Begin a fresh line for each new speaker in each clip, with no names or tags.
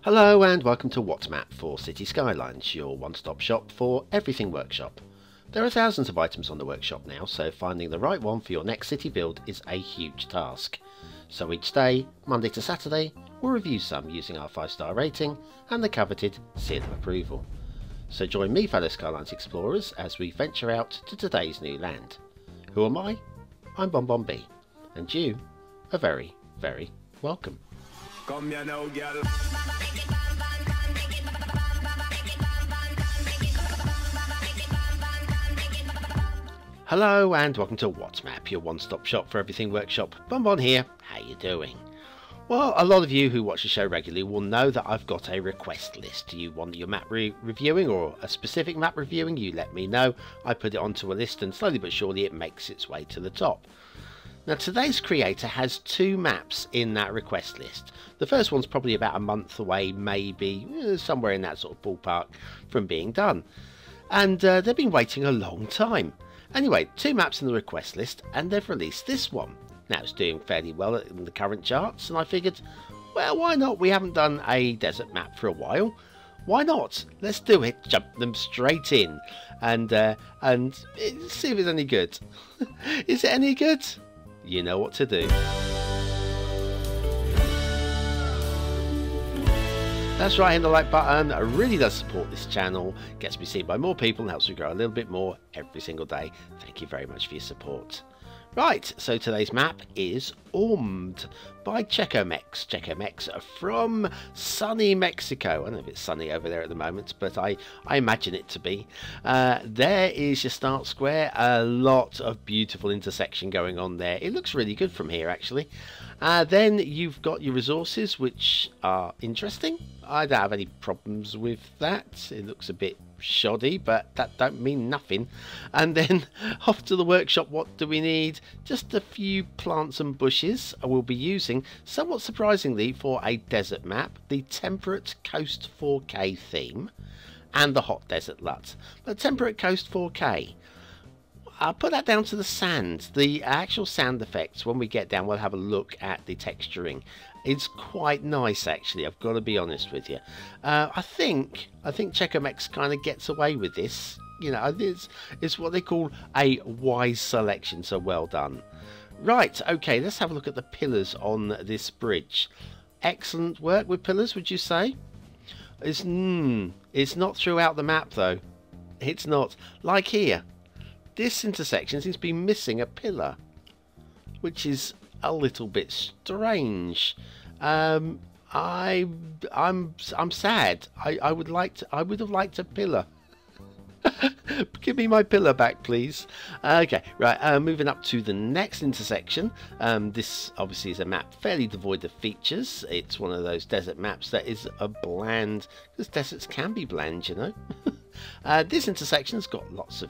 Hello and welcome to What's Map for Cities Skylines, your one-stop shop for everything workshop. There are thousands of items on the workshop now, so finding the right one for your next city build is a huge task. So each day, Monday to Saturday, we'll review some using our 5-star rating and the coveted seal of approval. So join me, fellow Skylines explorers, as we venture out to today's new land. Who am I? I'm BonBonB, and you are very, very welcome.
Come here now, girl.
Hello and welcome to What's Map, your one-stop shop for everything workshop. BonBon here. How you doing? Well, a lot of you who watch the show regularly will know that I've got a request list. You want your map reviewing or a specific map reviewing, you let me know. I put it onto a list and slowly but surely it makes its way to the top. Now today's creator has 2 maps in that request list. The first one's probably about a month away, maybe somewhere in that sort of ballpark from being done. And they've been waiting a long time. Anyway, 2 maps in the request list and they've released this one. Now it's doing fairly well in the current charts and I figured, well, why not? We haven't done a desert map for a while. Why not? Let's do it. Jump them straight in and see if it's any good. Is it any good? You know what to do. That's right, hit the like button. It really does support this channel, gets me seen by more people and helps me grow a little bit more every single day. Thank you very much for your support. Right, so today's map is Ormed by Checomex. Checomex from sunny Mexico. I don't know if it's sunny over there at the moment, but I imagine it to be. There is your start square. A lot of beautiful intersection going on there. It looks really good from here, actually. Then you've got your resources, which are interesting. I don't have any problems with that. It looks a bit shoddy, but that don't mean nothing. And then off to the workshop, what do we need? Just a few plants and bushes I will be using, somewhat surprisingly for a desert map, the Temperate Coast 4K theme and the Hot Desert LUT. But Temperate Coast 4K, I'll put that down to the sand. The actual sound effects, when we get down, we'll have a look at the texturing. It's quite nice, actually. I've got to be honest with you. I think Checomex kind of gets away with this. You know, it's what they call a wise selection. So well done. Right, okay. Let's have a look at the pillars on this bridge. Excellent work with pillars, would you say? It's not throughout the map though. It's not like here. This intersection seems to be missing a pillar, which is a little bit strange. I'm sad. I would have liked a pillar. Give me my pillar back, please. Okay, right. Moving up to the next intersection. This obviously is a map fairly devoid of features. It's one of those desert maps that is a bland, because deserts can be bland, you know. This intersection's got lots of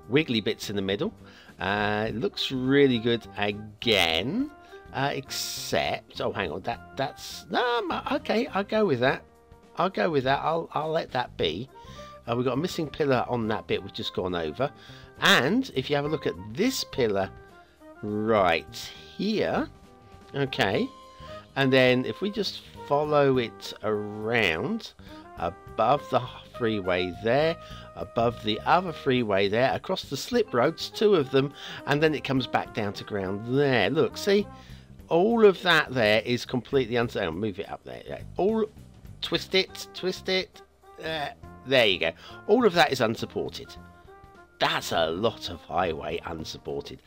wiggly bits in the middle. It looks really good again, except hang on, that's no, okay, I'll go with that. I'll let that be. We've got a missing pillar on that bit we've just gone over, and if you have a look at this pillar right here, okay, and then if we just follow it around above the freeway there, above the other freeway there, across the slip roads, 2 of them, and then it comes back down to ground there. Look, see, all of that there is completely unsupported. Move it up there. Yeah. All twist it. There you go. All of that is unsupported. That's a lot of highway unsupported.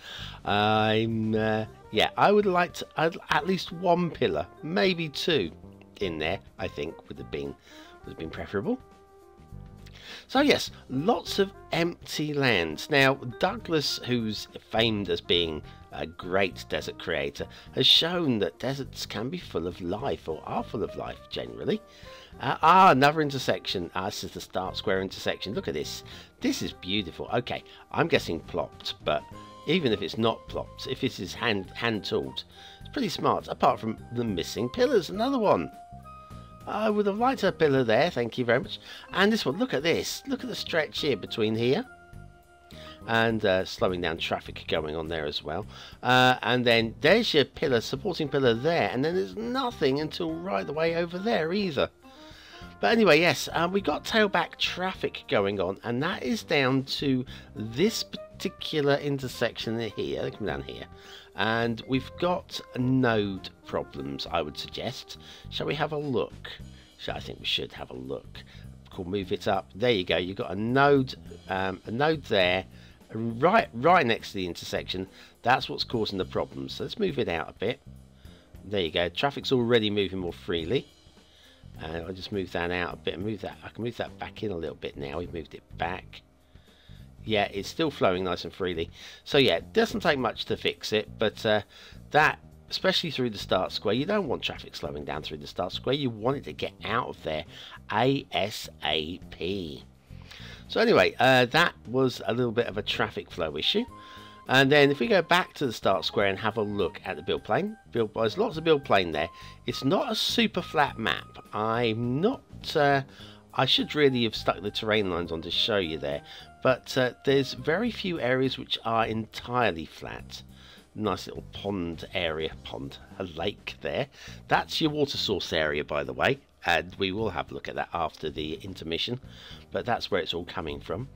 Yeah, I would like to at least 1 pillar, maybe 2 in there. I think would have been preferable. So yes, lots of empty lands. Now Douglas, who's famed as being a great desert creator, has shown that deserts can be full of life, or are full of life generally. Another intersection. This is the start square intersection. Look at this. This is beautiful. Okay, I'm guessing plopped, but even if it's not plopped, if this is hand tooled, it's pretty smart. Apart from the missing pillars, another one. I would have liked a pillar there, thank you very much. And this one, look at this. Look at the stretch here between here and slowing down traffic going on there as well. And then there's your pillar, supporting pillar there, and then there's nothing until right the way over there either. But anyway, yes, we got tailback traffic going on, and that is down to this particular intersection here. They come down here, and we've got node problems, I would suggest. Shall we have a look? I think we should have a look. Cool, move it up. There you go. You've got a node there, right next to the intersection. That's what's causing the problems. So let's move it out a bit. There you go. Traffic's already moving more freely. I'll just move that out a bit. I can move that back in a little bit now. We've moved it back. Yeah, it's still flowing nice and freely. So yeah, it doesn't take much to fix it, but that, especially through the start square, you don't want traffic slowing down through the start square. You want it to get out of there ASAP. So anyway, that was a little bit of a traffic flow issue. And then if we go back to the start square and have a look at the build plane, there's lots of build plane there. It's not a super flat map. I'm not, I should really have stuck the terrain lines on to show you there, but there's very few areas which are entirely flat. Nice little pond area, a lake there. That's your water source area, by the way, and we will have a look at that after the intermission, but that's where it's all coming from.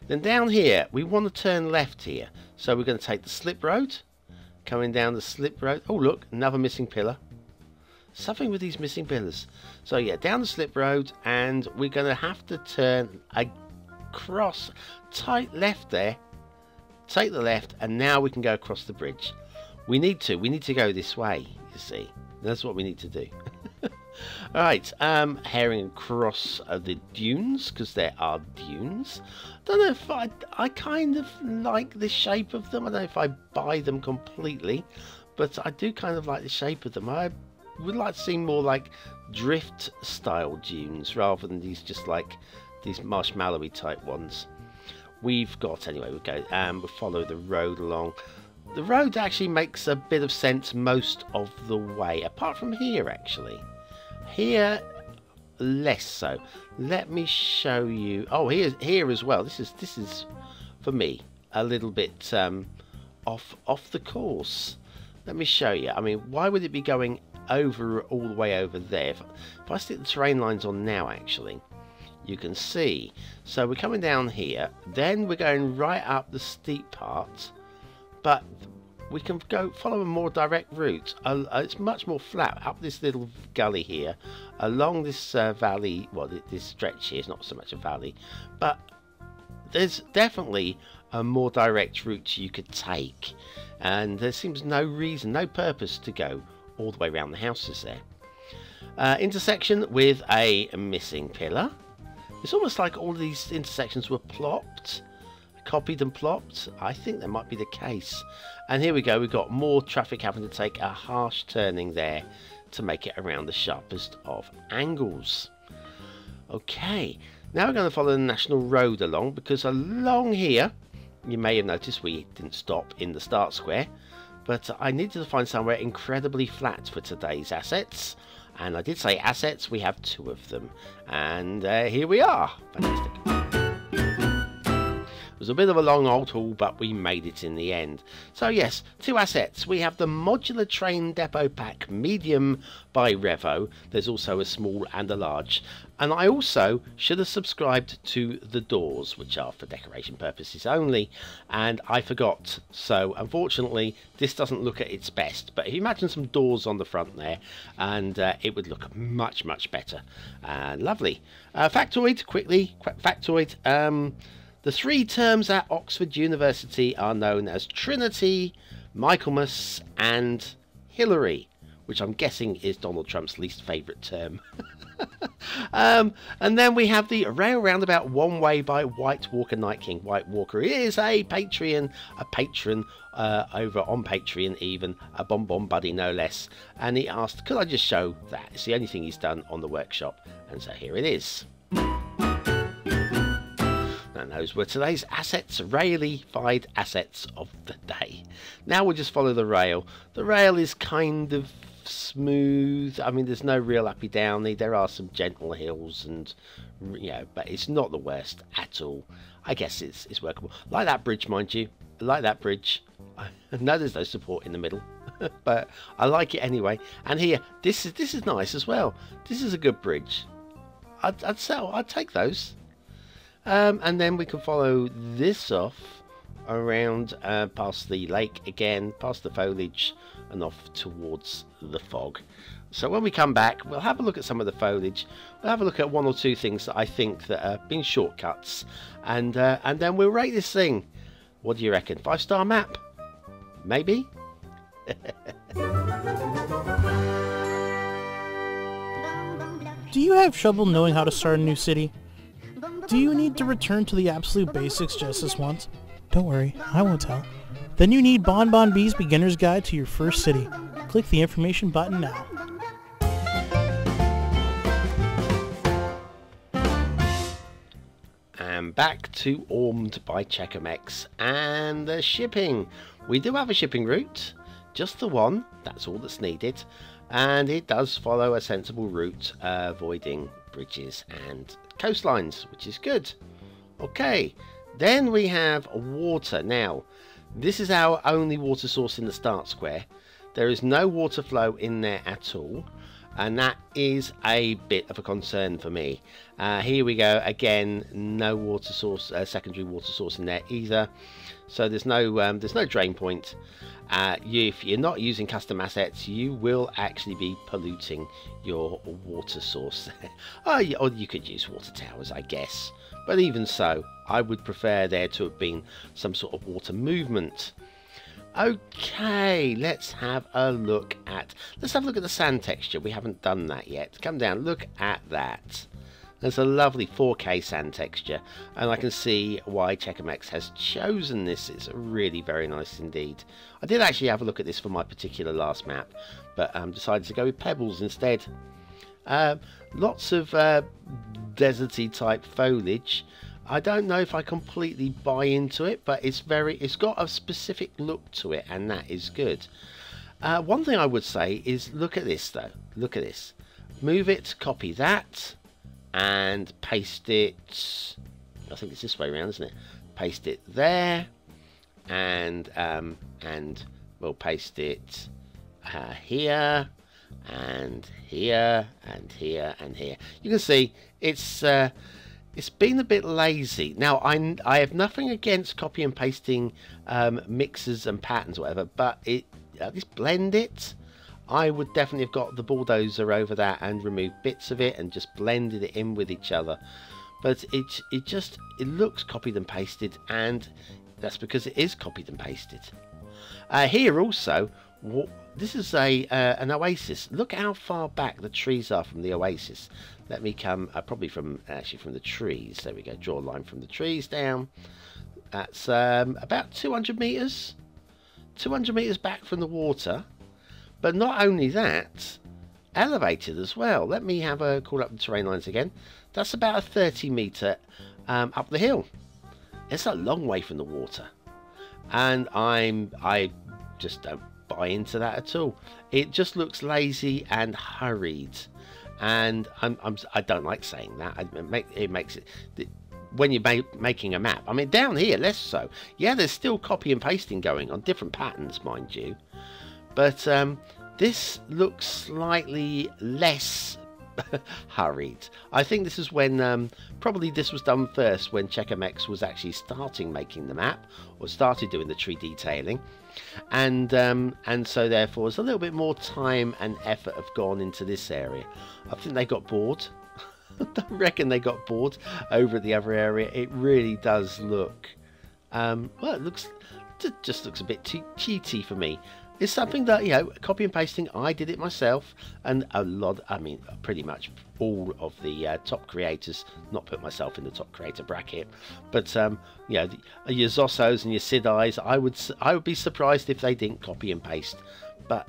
Then down here, we want to turn left here. So we're going to take the slip road, coming down the slip road. Oh, look, another missing pillar. Something with these missing pillars. So yeah, down the slip road, and we're going to have to turn across, tight left there. Take the left, and now we can go across the bridge. We need to go this way, you see. That's what we need to do. Alright, herring across the dunes, because there are dunes. Don't know if I kind of like the shape of them. I don't know if I buy them completely, but I do kind of like the shape of them. I would like to see more like drift style dunes rather than these just like these marshmallowy type ones. We've got, anyway, we'll follow the road along. The road actually makes a bit of sense most of the way, apart from here actually. Here, less so. Let me show you. Oh, here as well. This is for me a little bit off the course. Let me show you. I mean, why would it be going over all the way over there? If I stick the terrain lines on now, actually, you can see. So we're coming down here, then we're going right up the steep part, but we can follow a more direct route. It's much more flat up this little gully here, along this valley. Well, this stretch here is not so much a valley, but there's definitely a more direct route you could take, and there seems no reason, no purpose to go all the way around the houses there. Intersection with a missing pillar. It's almost like all of these intersections were plopped, copied and plopped. I think that might be the case. And here we go, we've got more traffic having to take a harsh turning there to make it around the sharpest of angles. Okay, now we're going to follow the national road along, because along here, you may have noticed we didn't stop in the start square, but I needed to find somewhere incredibly flat for today's assets. And I did say assets, we have 2 of them. And here we are. Fantastic. It was a bit of a long old haul, but we made it in the end. So yes, 2 assets. We have the modular train depot pack medium by Revo. There's also a small and a large. And I also should have subscribed to the doors, which are for decoration purposes only, and I forgot. So unfortunately, this doesn't look at its best. But if you imagine some doors on the front there, and it would look much, much better. Lovely. Factoid, quickly, factoid. The 3 terms at Oxford University are known as Trinity, Michaelmas, and Hillary, which I'm guessing is Donald Trump's least favourite term. And then we have the rail roundabout one way by White Walker Night King. White Walker is a patron over on Patreon, even a BonBonB buddy no less, and he asked could I just show that. It's the only thing he's done on the workshop, and so here it is. And those were today's assets, railified assets of the day. Now we'll just follow the rail. The rail is kind of smooth. I mean, there's no real uppy downy. There are some gentle hills, and but it's not the worst at all. I guess it's workable. Like that bridge, mind you. I like that bridge. I know there's no support in the middle, but I like it anyway. And here, this is nice as well. This is a good bridge. I'd take those. And then we can follow this off around past the lake again, past the foliage, and off towards the fog. So when we come back, we'll have a look at some of the foliage. We'll have a look at one or two things that I think that have been shortcuts, and then we'll rate this thing. What do you reckon? 5-star map? Maybe?
Do you have trouble knowing how to start a new city? Do you need to return to the absolute basics just this once? Don't worry, I won't tell. Then you need BonBonB's Beginner's Guide to Your First City. Click the information button now.
And back to Ormed by CheckMX and the shipping. We do have a shipping route, just the one, that's all that's needed, and it does follow a sensible route, avoiding bridges and coastlines, which is good. Okay, then we have water. Now, this is our only water source in the start square. There is no water flow in there at all, and that is a bit of a concern for me. Here we go again, no water source, secondary water source in there either. So there's no drain point. If you're not using custom assets, you will actually be polluting your water source. Or you could use water towers, I guess. But even so, I would prefer there to have been some sort of water movement. Okay, let's have a look at the sand texture. We haven't done that yet. Come down, look at that. There's a lovely 4K sand texture, and I can see why CheckMX has chosen this. It's really very nice indeed. I did actually have a look at this for my particular last map, but decided to go with pebbles instead. Lots of deserty type foliage. I don't know if I completely buy into it, but it's got a specific look to it, and that is good. One thing I would say is look at this though. Look at this. Move it, copy that, and paste it. I think it's this way around, isn't it? Paste it there, and we'll paste it here, and here, and here, and here. You can see it's been a bit lazy. Now, I have nothing against copy and pasting mixes and patterns, or whatever, but at least blend it. I would definitely have got the bulldozer over that and removed bits of it and just blended it in with each other. But it looks copied and pasted, and that's because it is copied and pasted. Here also, this is an oasis. Look how far back the trees are from the oasis. Let me come probably from the trees. There we go. Draw a line from the trees down. That's about 200 meters. 200 meters back from the water. But not only that, elevated as well. Let me have a call up the terrain lines again. That's about a 30 meter up the hill. It's a long way from the water, and I just don't buy into that at all. It just looks lazy and hurried, and I don't like saying that. It makes it when you're making a map. I mean, down here less so. Yeah, there's still copy and pasting going on, different patterns, mind you, but this looks slightly less hurried. I think this is when probably this was done first, when CheckMX was actually starting making the map, or started doing the tree detailing, and so therefore there's a little bit more time and effort have gone into this area. I think they got bored. I reckon they got bored over at the other area. It really does look well, it just looks a bit too cheaty for me. It's something that, copy and pasting, I did it myself, and pretty much all of the top creators, not put myself in the top creator bracket, but your Zossos and your Sidis, I would be surprised if they didn't copy and paste, but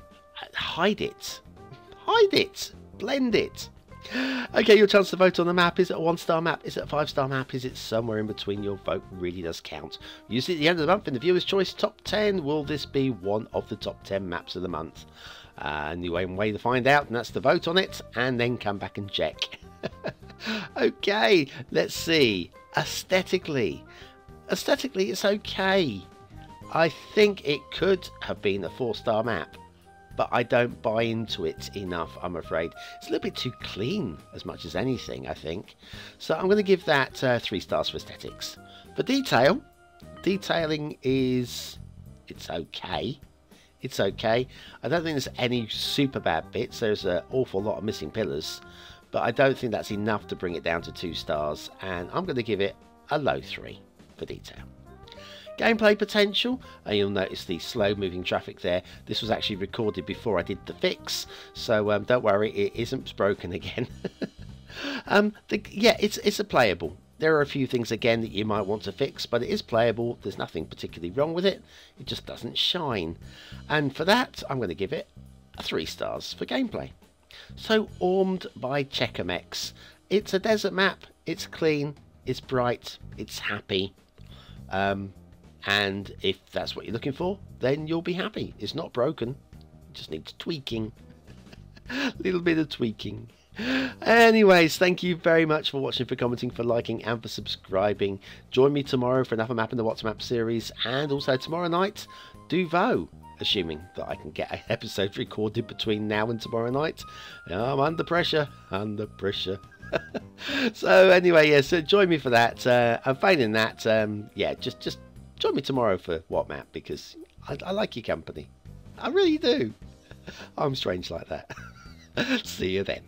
hide it, blend it. Okay, your chance to vote on the map. Is it a 1-star map? Is it a 5-star map? Is it somewhere in between? Your vote really does count. Usually at the end of the month in the Viewer's Choice Top 10, will this be one of the top 10 maps of the month? New way to find out, and that's to vote on it and then come back and check. Okay, let's see. Aesthetically, it's okay. I think it could have been a 4-star map, but I don't buy into it enough, I'm afraid. It's a little bit too clean as much as anything, I think. So I'm going to give that 3 stars for aesthetics. For detailing is... it's okay. It's okay. I don't think there's any super bad bits. There's an awful lot of missing pillars, but I don't think that's enough to bring it down to 2 stars, and I'm going to give it a low 3 for detail. Gameplay potential, and you'll notice the slow moving traffic there. This was actually recorded before I did the fix, so don't worry, it isn't broken again. Yeah, it's a playable. There are a few things again that you might want to fix, but it is playable. There's nothing particularly wrong with it. It just doesn't shine, and for that I'm going to give it a 3 stars for gameplay. So Ormed by Checkermex. It's a desert map. It's clean. It's bright. It's happy. And if that's what you're looking for, then you'll be happy. It's not broken. It just needs tweaking. A little bit of tweaking. Anyways, thank you very much for watching, for commenting, for liking, and for subscribing. Join me tomorrow for another map in the What's Map series, and also tomorrow night, do vote. Assuming that I can get an episode recorded between now and tomorrow night. I'm under pressure. So anyway, yeah, so join me for that. And failing that, yeah, just join me tomorrow for What Map, because I like your company. I really do. I'm strange like that. See you then.